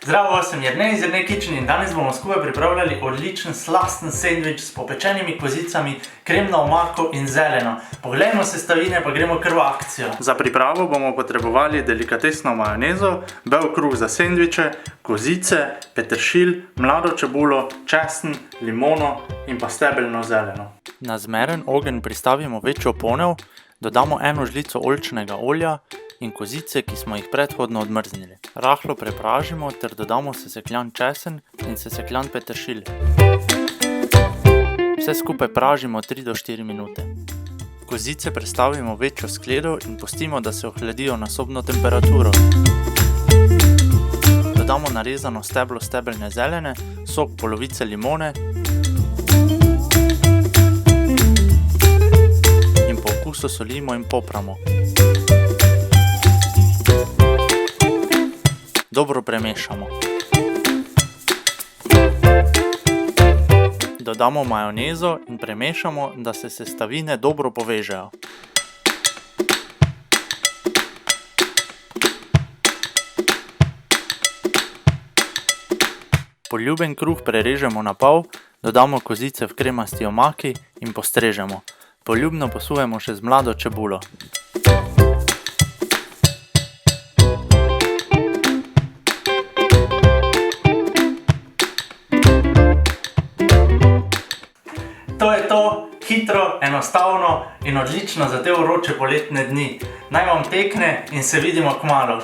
Zdravo, sem Jernej iz Jernej Kitchen in danes bomo skupaj pripravljali odličen slasten sendvič s popečenimi kozicami, kremno omako in zeleno. Poglejmo sestavine, pa gremo kar v akcijo. Za pripravo bomo potrebovali delikatesno majonezo, bel kruh za sendviče, kozice, peteršilj, mlado čebulo, česen, limono in pa stebelno zeleno. Na zmeren ogenj pristavimo večjo ponev, dodamo eno žlico oljčnega olja in kozice, ki smo jih predhodno odmrznili. Rahlo prepražimo ter dodamo sesekljan česen in sesekljan peteršilj. Vse skupaj pražimo 3 do 4 minute. Kozice prestavimo v večjo skledo in pustimo, da se ohladijo na sobno temperaturo. Dodamo narezano steblo stebelne zelene, sok polovice limone in po okusu solimo in popramo. Dobro premešamo. Dodamo majonezo in premešamo, da se sestavine dobro povežejo. Poljuben kruh prerežemo na pol, dodamo kozice v kremasti omaki in postrežemo. Poljubno posujemo še z mlado čebulo. To je to, hitro, enostavno in odlično za te vroče poletne dni. Naj vam tekne in se vidimo kmalu.